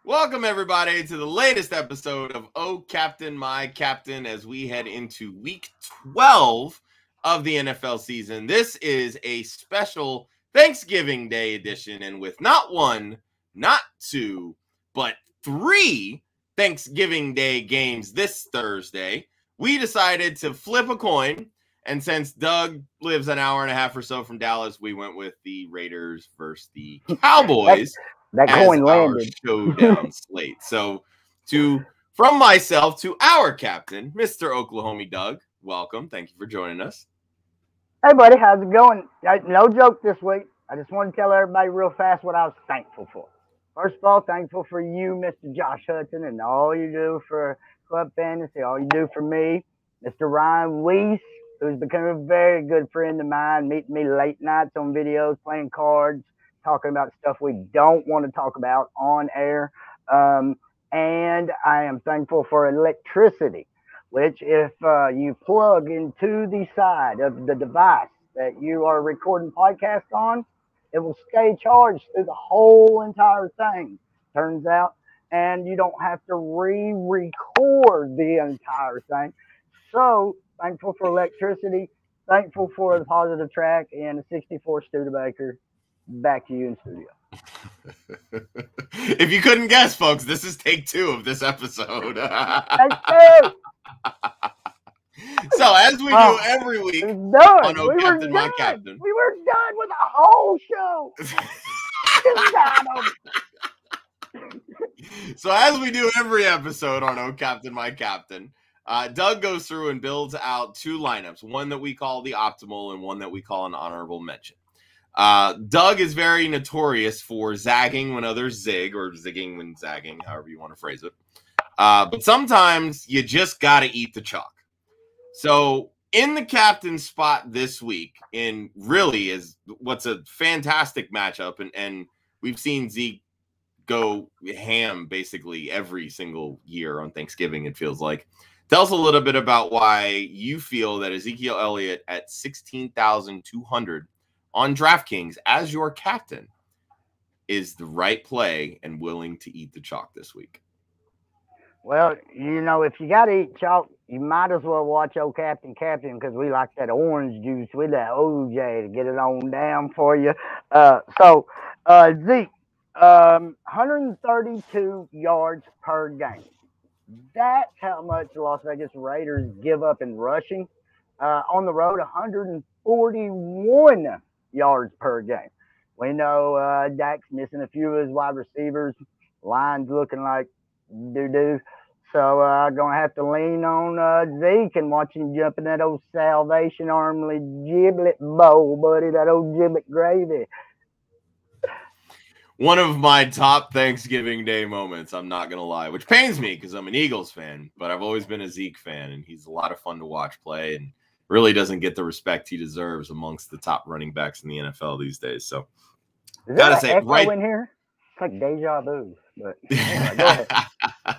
Welcome, everybody, to the latest episode of Oh Captain, My Captain, as we head into week 12 of the NFL season. This is a special Thanksgiving Day edition, and with not one, not two, but 3 Thanksgiving Day games this Thursday, we decided to flip a coin, and since Doug lives an hour and a half or so from Dallas, we went with the Raiders versus the Cowboys. That coin landed. Showdown slate. So, from myself to our captain, Mr. Oklahomie Doug, welcome. Thank you for joining us. Hey, buddy, how's it going? No joke this week. I just want to tell everybody real fast what I was thankful for. First of all, thankful for you, Mr. Josh Hudson, and all you do for Club Fantasy, all you do for me. Mr. Ryan Weiss, who's become a very good friend of mine, meeting me late nights on videos, playing cards, talking about stuff we don't want to talk about on air. And I am thankful for electricity, which if you plug into the side of the device that you are recording podcast on, it will stay charged through the whole entire thing, turns out. And you don't have to re-record the entire thing. So thankful for electricity, thankful for the positive track and the 64 Studebaker. Back to you in studio. If you couldn't guess, folks, this is take 2 of this episode. Take 2! So, as we do every week on Oh Captain, My Captain. We were done with the whole show. So, as we do every episode on Oh Captain, My Captain, Doug goes through and builds out 2 lineups, one that we call the optimal and one that we call an honorable mention. Doug is very notorious for zagging when others zig, or zigging when zagging, however you want to phrase it. But sometimes you just got to eat the chalk. So in the captain spot this week, in really is what's a fantastic matchup, and we've seen Zeke go ham basically every single year on Thanksgiving, it feels like. Tell us a little bit about why you feel that Ezekiel Elliott at 16,200 on Draftkings as your captain is the right play and willing to eat the chalk this week. Well, you know, if you got to eat chalk, you might as well watch Oh Captain because we like that orange juice with that OJ to get it on down for you. Zeke, 132 yards per game. That's how much the Las Vegas Raiders give up in rushing. On the road, 141 yards per game. We know Dak's missing a few of his wide receivers. Line's looking like doo-doo. So I'm going to have to lean on Zeke and watch him jump in that old Salvation Army giblet bowl, buddy, that old giblet gravy. One of my top Thanksgiving Day moments, I'm not going to lie, which pains me because I'm an Eagles fan, but I've always been a Zeke fan, and he's a lot of fun to watch play and really doesn't get the respect he deserves amongst the top running backs in the NFL these days. So, gotta say, right in here, it's like deja vu. But anyway, go ahead. I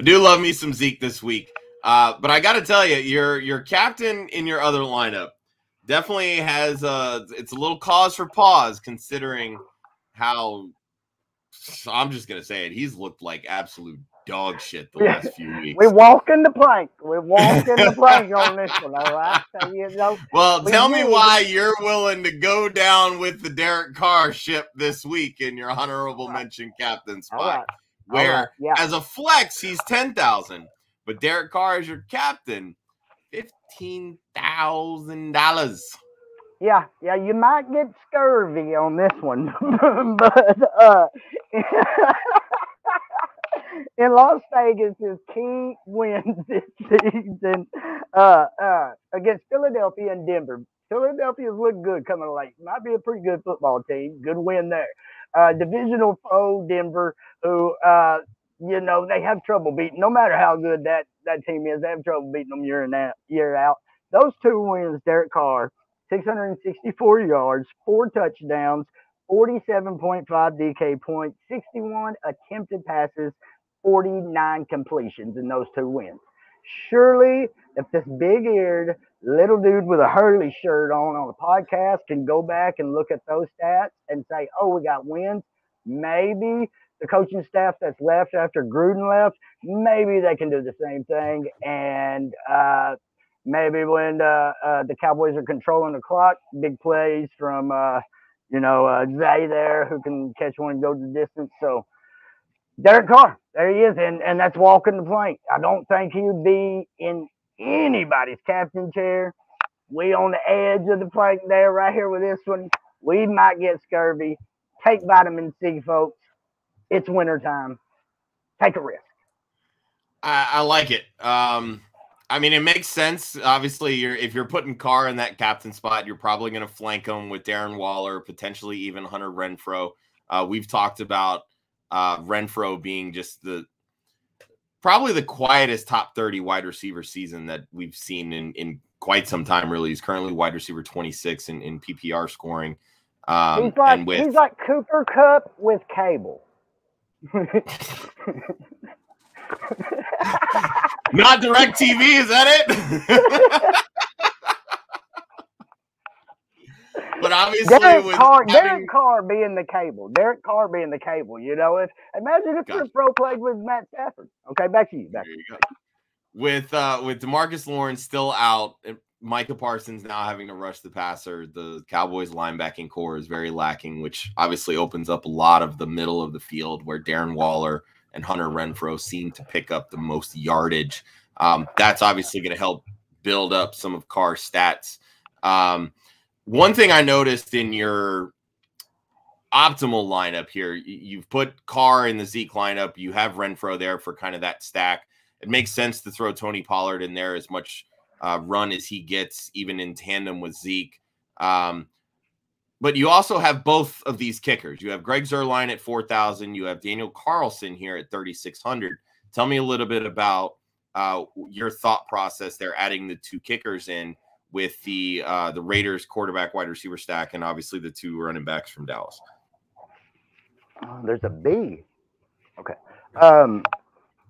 do love me some Zeke this week, but I got to tell you, your captain in your other lineup definitely has it's a little cause for pause considering how I'm just gonna say it. He's looked like absolute dog shit the last few weeks. We're walking the plank. We're walking the plank on this one, all right? So, you know, well, tell me why you're willing to go down with the Derek Carr ship this week in your honorable mention captain spot, where as a flex, he's 10,000, but Derek Carr is your captain, $15,000. Yeah, you might get scurvy on this one, but in Las Vegas, his key wins this season against Philadelphia and Denver. Philadelphia's looked good coming late. Might be a pretty good football team. Good win there. Divisional foe Denver, who you know, they have trouble beating. No matter how good that team is, they have trouble beating them year out. Those 2 wins, Derek Carr, 664 yards, 4 touchdowns, 47.5 DK points, 61 attempted passes, 49 completions in those 2 wins. Surely, if this big-eared little dude with a Hurley shirt on a podcast can go back and look at those stats and say, oh, we got wins, maybe the coaching staff that's left after Gruden left, maybe they can do the same thing. And maybe when the Cowboys are controlling the clock, big plays from Zay there, who can catch one and go the distance. So Derek Carr, there he is, and that's walking the plank. I don't think he would be in anybody's captain chair. We on the edge of the plank there, right here with this one. We might get scurvy. Take vitamin C, folks. It's wintertime. Take a risk. I like it. I mean, it makes sense. Obviously, if you're putting Carr in that captain spot, you're probably going to flank him with Darren Waller, potentially even Hunter Renfrow. We've talked about Renfrow being just probably the quietest top 30 wide receiver season that we've seen in quite some time, really. He's currently wide receiver 26 in PPR scoring. He's like Cooper Kupp with cable. Not DirecTV, is that it? But obviously, Derek Carr being the cable. Derek Carr being the cable. Imagine if Renfrow played with Matt Stafford. Okay, back to you. There you go. With DeMarcus Lawrence still out, Micah Parsons now having to rush the passer, the Cowboys linebacking core is very lacking, which obviously opens up a lot of the middle of the field where Darren Waller and Hunter Renfrow seem to pick up the most yardage. That's obviously going to help build up some of Carr's stats. One thing I noticed in your optimal lineup here, you've put Carr in the Zeke lineup. You have Renfrow there for kind of that stack. It makes sense to throw Tony Pollard in there as much run as he gets, even in tandem with Zeke. But you also have both of these kickers. You have Greg Zuerlein at 4,000. You have Daniel Carlson here at 3,600. Tell me a little bit about your thought process there, adding the two kickers in with the Raiders quarterback wide receiver stack, and obviously the two running backs from Dallas. There's a B. Okay.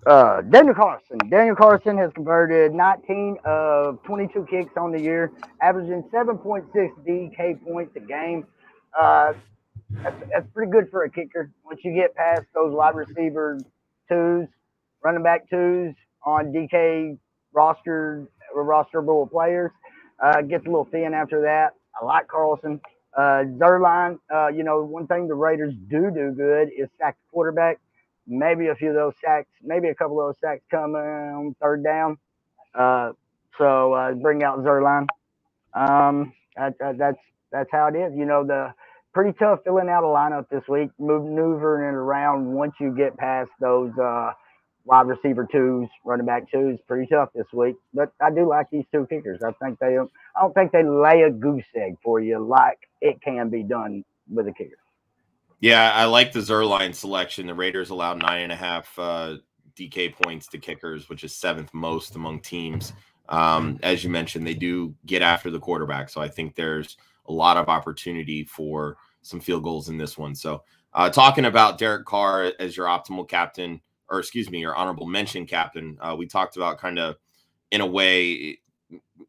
Daniel Carlson. Daniel Carlson has converted 19 of 22 kicks on the year, averaging 7.6 DK points a game. That's pretty good for a kicker. Once you get past those wide receiver twos, running back twos on DK rosterable players, gets a little thin after that. I like Carlson. Zuerlein, one thing the Raiders do good is sack the quarterback. Maybe a few of those sacks, maybe a couple of those sacks come on third down. So bring out Zuerlein. That's how it is. The pretty tough filling out a lineup this week, maneuvering it around once you get past those wide receiver twos, running back twos. Pretty tough this week, but I do like these two kickers. I don't think they lay a goose egg for you like it can be done with a kicker. Yeah, I like the Zuerlein selection. The Raiders allowed 9.5 DK points to kickers, which is 7th most among teams. As you mentioned, they do get after the quarterback, so I think there's a lot of opportunity for some field goals in this one. So talking about Derek Carr as your optimal captain, or excuse me, your honorable mention captain, we talked about kind of, in a way,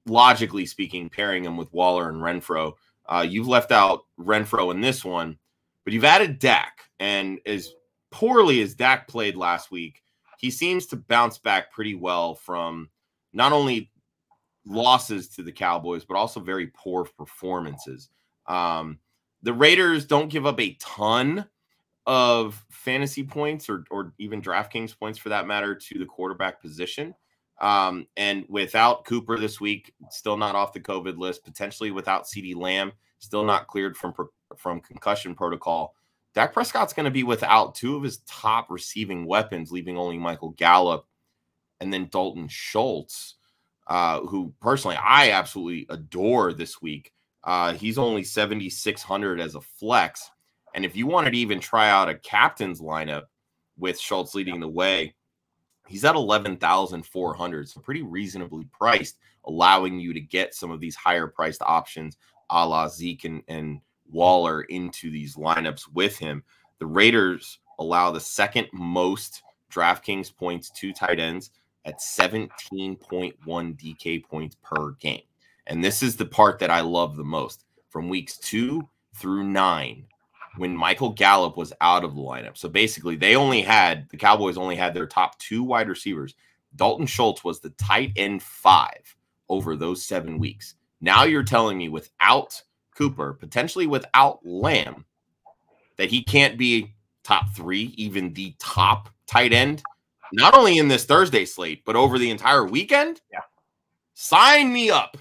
logically speaking, pairing him with Waller and Renfrow. You've left out Renfrow in this one, but you've added Dak, and as poorly as Dak played last week, he seems to bounce back pretty well from not only losses to the Cowboys, but also very poor performances. The Raiders don't give up a ton of fantasy points or even DraftKings points for that matter to the quarterback position. And without Cooper this week, still not off the COVID list, potentially without CeeDee Lamb, still not cleared from concussion protocol, Dak Prescott's going to be without two of his top receiving weapons, leaving only Michael Gallup and then Dalton Schultz, who personally I absolutely adore this week. He's only 7,600 as a flex. And if you wanted to even try out a captain's lineup with Schultz leading the way, he's at 11,400, so pretty reasonably priced, allowing you to get some of these higher priced options a la Zeke and Waller into these lineups with him. The Raiders allow the second most DraftKings points to tight ends at 17.1 DK points per game. And this is the part that I love the most. From weeks 2 through 9, when Michael Gallup was out of the lineup. So basically, the Cowboys only had their top 2 wide receivers. Dalton Schultz was the tight end 5 over those 7 weeks. Now you're telling me without Cooper, potentially without Lamb, that he can't be top 3, even the top tight end, not only in this Thursday slate, but over the entire weekend? Yeah. Sign me up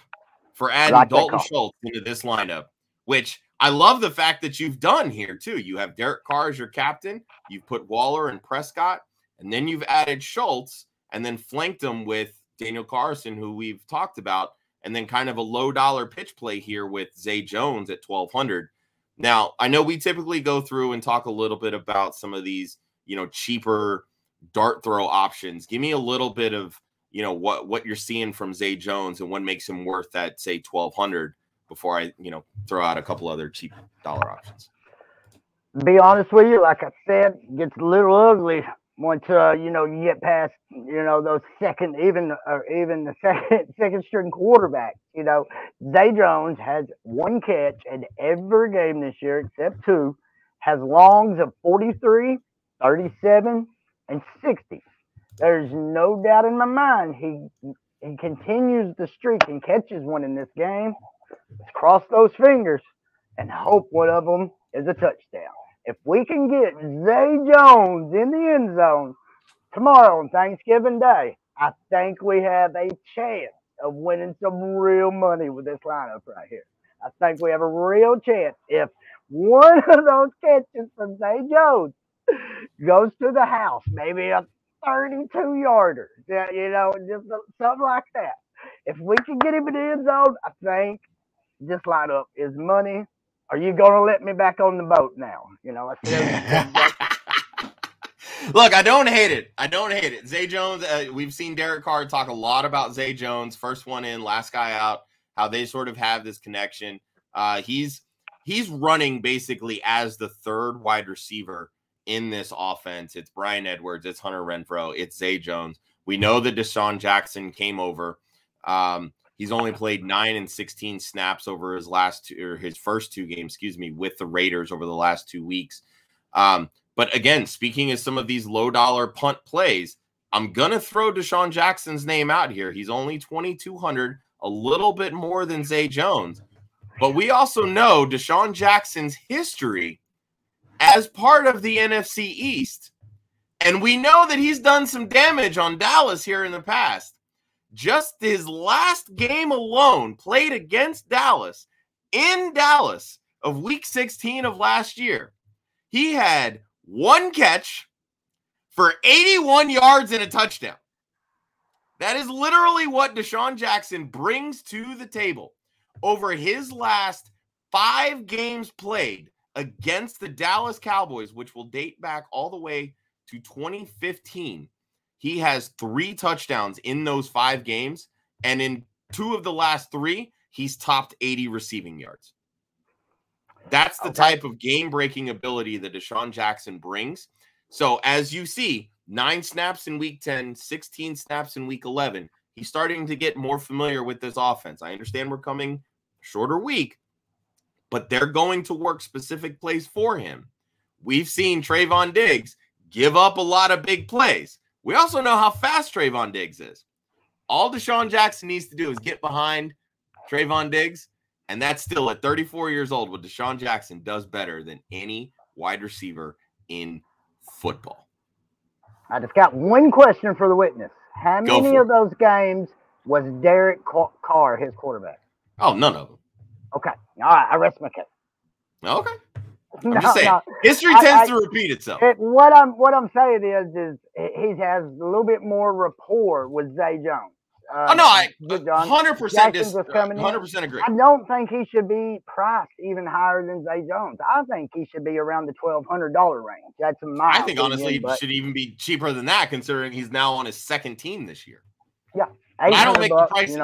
for adding Dalton Schultz into this lineup, which I love the fact that you've done here, too. You have Derek Carr as your captain. You've put Waller and Prescott, and then you've added Schultz and then flanked him with Daniel Carlson, who we've talked about, and then kind of a low-dollar pitch play here with Zay Jones at 1,200. Now, I know we typically go through and talk a little bit about some of these, cheaper dart throw options. Give me a little bit of, what you're seeing from Zay Jones and what makes him worth that, say, 1,200 before I, throw out a couple other cheap dollar options. To be honest with you, like I said, it gets a little ugly once you get past those second string quarterbacks. Zay Jones has 1 catch in every game this year except 2, has longs of 43, 37, and 60. There's no doubt in my mind he continues the streak and catches one in this game. Let's cross those fingers and hope one of them is a touchdown. If we can get Zay Jones in the end zone tomorrow on Thanksgiving Day, I think we have a chance of winning some real money with this lineup right here. I think we have a real chance. If one of those catches from Zay Jones goes to the house, maybe a 32-yarder, just something like that. If we can get him in the end zone, I think this lineup is money. Are you going to let me back on the boat now? Look, I don't hate it. Zay Jones, we've seen Derek Carr talk a lot about Zay Jones, first one in, last guy out, how they sort of have this connection. He's running basically as the 3rd wide receiver in this offense. It's Bryan Edwards, it's Hunter Renfrow, it's Zay Jones. We know that Deshaun Jackson came over. He's only played 9 and 16 snaps over his first 2 games, with the Raiders over the last 2 weeks. But again, speaking of some of these low-dollar punt plays, I'm going to throw Deshaun Jackson's name out here. He's only 2,200, a little bit more than Zay Jones. But we also know Deshaun Jackson's history as part of the NFC East. And we know that he's done some damage on Dallas here in the past. Just his last game alone, played against Dallas, in Dallas, of Week 16 of last year, he had 1 catch for 81 yards and a touchdown. That is literally what Deshaun Jackson brings to the table. Over his last 5 games played against the Dallas Cowboys, which will date back all the way to 2015, he has 3 touchdowns in those 5 games, and in 2 of the last 3, he's topped 80 receiving yards. That's the type of game-breaking ability that Deshaun Jackson brings. So as you see, 9 snaps in Week 10, 16 snaps in Week 11, he's starting to get more familiar with this offense. I understand we're coming shorter week, but they're going to work specific plays for him. We've seen Trayvon Diggs give up a lot of big plays. We also know how fast Trayvon Diggs is. All Deshaun Jackson needs to do is get behind Trayvon Diggs, and that's still at 34 years old what Deshaun Jackson does better than any wide receiver in football. I just got one question for the witness. How many of those games was Derek Carr his quarterback? Oh, none of them. Okay. All right. I rest my case. Okay. I'm just saying, history tends to repeat itself. What I'm saying is he has a little bit more rapport with Zay Jones. I 100% agree. I don't think he should be priced even higher than Zay Jones. I think he should be around the $1,200 range. That's my I think, honestly, he should even be cheaper than that, considering he's now on his 2nd team this year. Yeah. I don't make the prices.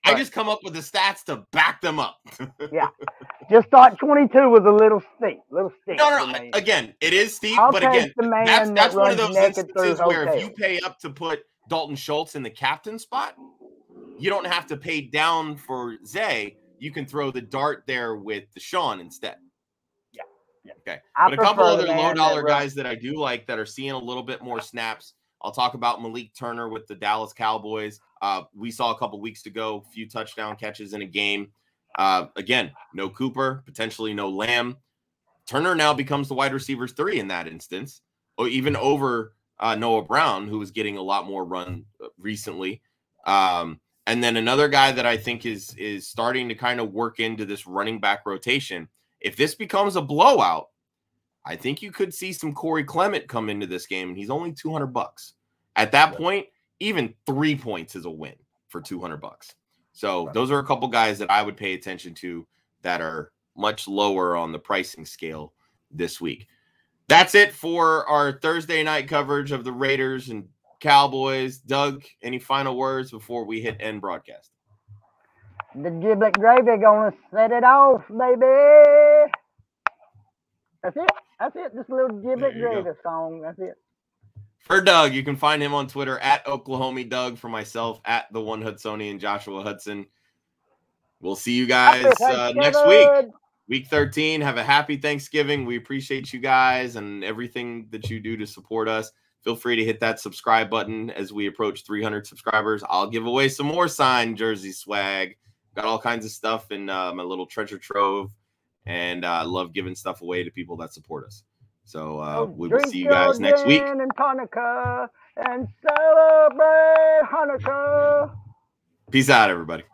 I just come up with the stats to back them up. Yeah. Just thought 22 was a little steep. No. Again, it is steep, but again, that's one of those instances where if you pay up to put Dalton Schultz in the captain spot, you don't have to pay down for Zay. You can throw the dart there with Deshaun instead. Yeah. Okay. I But a couple prefer other the man low dollar that guys that I do like that are seeing a little bit more snaps. I'll talk about Malik Turner with the Dallas Cowboys. We saw a couple weeks ago, a few touchdown catches in a game. Again, no Cooper, potentially no Lamb. Turner now becomes the wide receivers 3 in that instance, or even over Noah Brown, who was getting a lot more run recently. And then another guy that I think is starting to kind of work into this running back rotation. If this becomes a blowout, I think you could see some Corey Clement come into this game, and he's only $200. At that point, even 3 points is a win for $200. So those are a couple guys that I would pay attention to that are much lower on the pricing scale this week. That's it for our Thursday night coverage of the Raiders and Cowboys. Doug, any final words before we hit end broadcast? The giblet gravy gonna set it off, baby. That's it. That's it. Just a little giblet gravy song. That's it. For Doug, you can find him on Twitter at Oklahomie Doug. For myself, at the One Hudsonian Joshua Hudson. We'll see you guys next week. Week 13. Have a happy Thanksgiving. We appreciate you guys and everything that you do to support us. Feel free to hit that subscribe button as we approach 300 subscribers. I'll give away some more signed jersey swag. Got all kinds of stuff in my little treasure trove. And I love giving stuff away to people that support us. So we will see you guys next week. And Hanukkah and celebrate Hanukkah. Peace out, everybody.